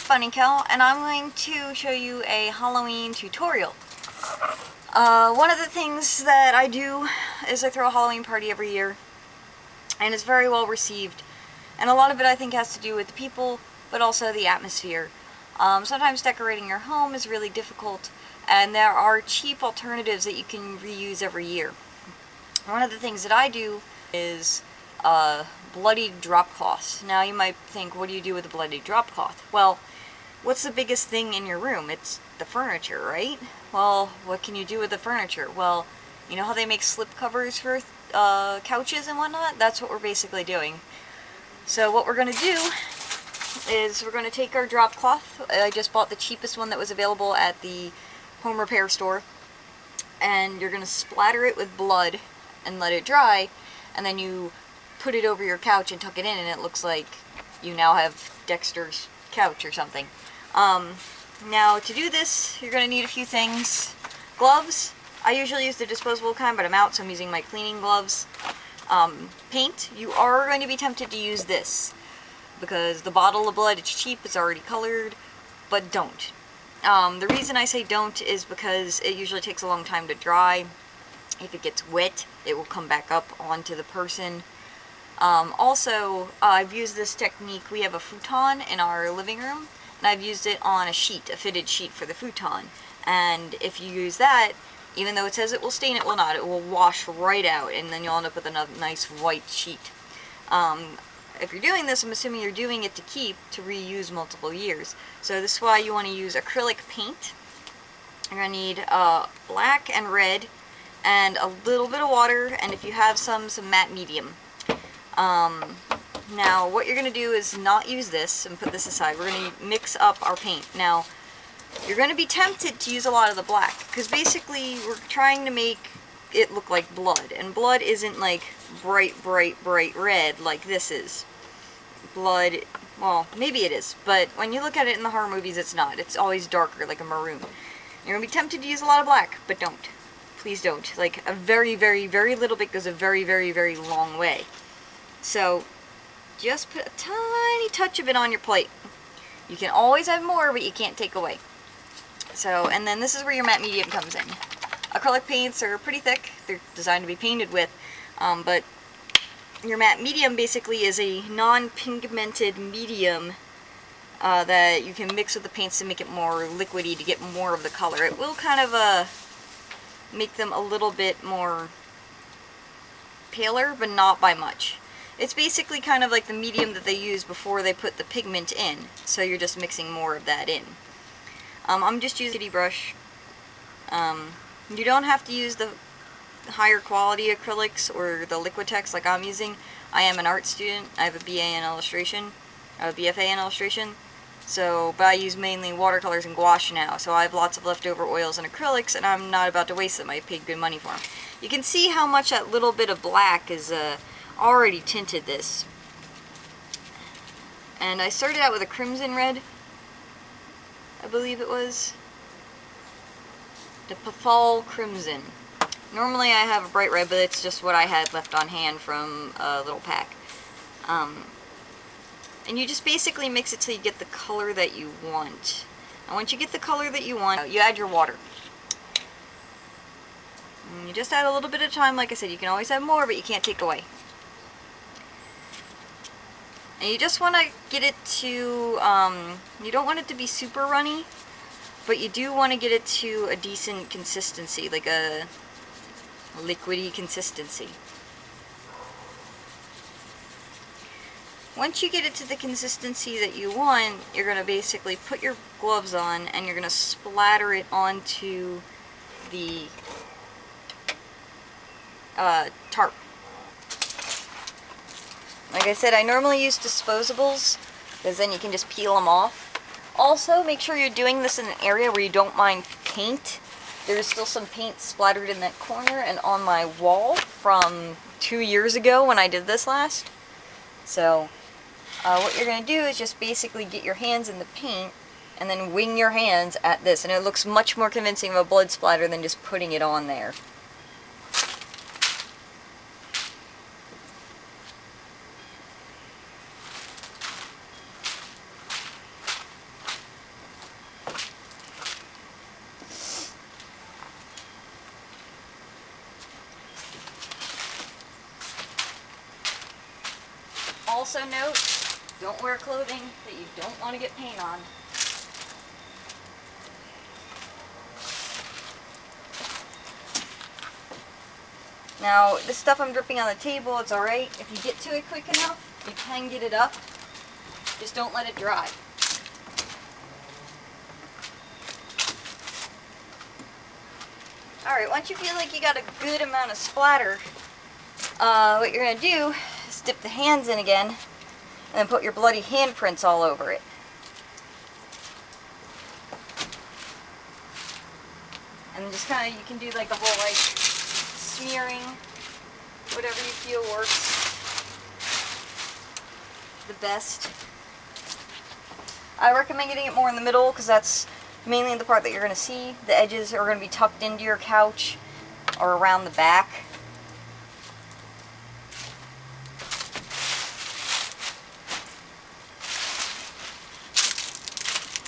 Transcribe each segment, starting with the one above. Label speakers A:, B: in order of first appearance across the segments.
A: Funny Kel, and I'm going to show you a Halloween tutorial. One of the things that I do is I throw a Halloween party every year, and it's very well received. And a lot of it I think has to do with the people, but also the atmosphere. Sometimes decorating your home is really difficult, and there are cheap alternatives that you can reuse every year. One of the things that I do is bloodied drop cloth. Now you might think, what do you do with a bloodied drop cloth? Well, what's the biggest thing in your room? It's the furniture, right? Well, what can you do with the furniture? Well, you know how they make slip covers for couches and whatnot? That's what we're basically doing. So what we're going to do is we're going to take our drop cloth. I just bought the cheapest one that was available at the home repair store. And you're going to splatter it with blood and let it dry. And then you put it over your couch and tuck it in, and it looks like you now have Dexter's couch or something. Now to do this, you're going to need a few things. Gloves. I usually use the disposable kind, but I'm out, so I'm using my cleaning gloves. Paint. You are going to be tempted to use this, because the bottle of blood, it's cheap, it's already colored, but don't. The reason I say don't is because it usually takes a long time to dry. If it gets wet, it will come back up onto the person. Also, I've used this technique. We have a futon in our living room, and I've used it on a sheet, a fitted sheet for the futon. And if you use that, even though it says it will stain, it will not. It will wash right out, and then you'll end up with a nice white sheet. If you're doing this, I'm assuming you're doing it to keep, to reuse multiple years. So this is why you want to use acrylic paint. You're going to need black and red, and a little bit of water, and if you have some matte medium. Now what you're going to do is not use this and put this aside. We're going to mix up our paint. Now you're going to be tempted to use a lot of the black, because basically we're trying to make it look like blood, and blood isn't like bright red like this is. Blood, well, maybe it is, but when you look at it in the horror movies, it's not. It's always darker, like a maroon. You're going to be tempted to use a lot of black, but don't. Please don't. Like, a very little bit goes a very long way. So, just put a tiny touch of it on your plate. You can always have more, but you can't take away. So, and then this is where your matte medium comes in. Acrylic paints are pretty thick. They're designed to be painted with, but your matte medium basically is a non-pigmented medium that you can mix with the paints to make it more liquidy, to get more of the color. It will kind of make them a little bit more paler, but not by much. It's basically kind of like the medium that they use before they put the pigment in, so you're just mixing more of that in. I'm just using a kitty brush. You don't have to use the higher quality acrylics or the Liquitex like I'm using. I am an art student. I have a BA in illustration, a BFA in illustration. So, but I use mainly watercolors and gouache now, so I have lots of leftover oils and acrylics, and I'm not about to waste them. I paid good money for them. You can see how much that little bit of black is already tinted this. And I started out with a crimson red, I believe it was. The Fall Crimson. Normally I have a bright red, but it's just what I had left on hand from a little pack. And you just basically mix it till you get the color that you want. And once you get the color that you want, you add your water. And you just add a little bit at a time. Like I said, you can always have more, but you can't take away. And you just want to get it to, you don't want it to be super runny, but you do want to get it to a decent consistency, like a liquidy consistency. Once you get it to the consistency that you want, you're going to basically put your gloves on, and you're going to splatter it onto the tarp. Like I said, I normally use disposables, because then you can just peel them off. Also, make sure you're doing this in an area where you don't mind paint. There's still some paint splattered in that corner and on my wall from 2 years ago when I did this last. So, what you're going to do is just basically get your hands in the paint and then wing your hands at this. And it looks much more convincing of a blood splatter than just putting it on there. also note, don't wear clothing that you don't want to get paint on. Now, this stuff I'm dripping on the table, it's alright. If you get to it quick enough, you can get it up. Just don't let it dry. Alright, once you feel like you got a good amount of splatter, what you're going to do is dip the hands in again, and then put your bloody handprints all over it. And then just kind of, you can do like the whole like smearing, whatever you feel works the best. I recommend getting it more in the middle because that's mainly the part that you're going to see. The edges are going to be tucked into your couch or around the back.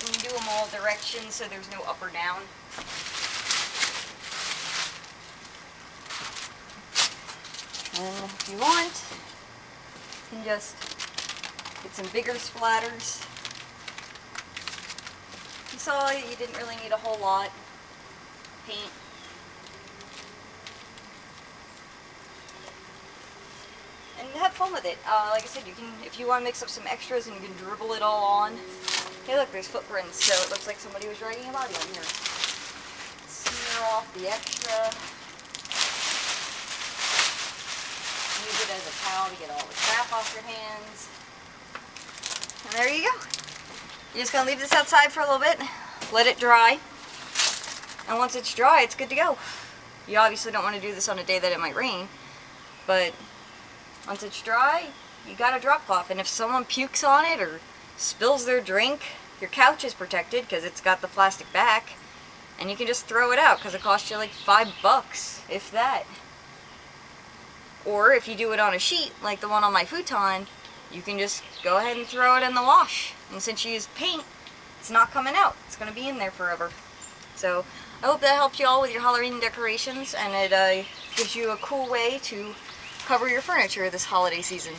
A: And you do them all directions so there's no up or down. And if you want, you can just get some bigger splatters. You saw you didn't really need a whole lot. Paint. And have fun with it. Like I said, you can, if you want to mix up some extras and you can dribble it all on. Hey look, there's footprints, so it looks like somebody was riding a body on here. Smear off the extra. Use it as a towel to get all the crap off your hands. And there you go. You're just going to leave this outside for a little bit, let it dry, and once it's dry, it's good to go. You obviously don't want to do this on a day that it might rain, but once it's dry, you got a drop cloth, and if someone pukes on it or spills their drink, your couch is protected because it's got the plastic back, and you can just throw it out because it costs you like $5, if that. Or if you do it on a sheet, like the one on my futon, you can just go ahead and throw it in the wash. And since you used paint, it's not coming out. It's going to be in there forever. So I hope that helped you all with your Halloween decorations, and it gives you a cool way to cover your furniture this holiday season.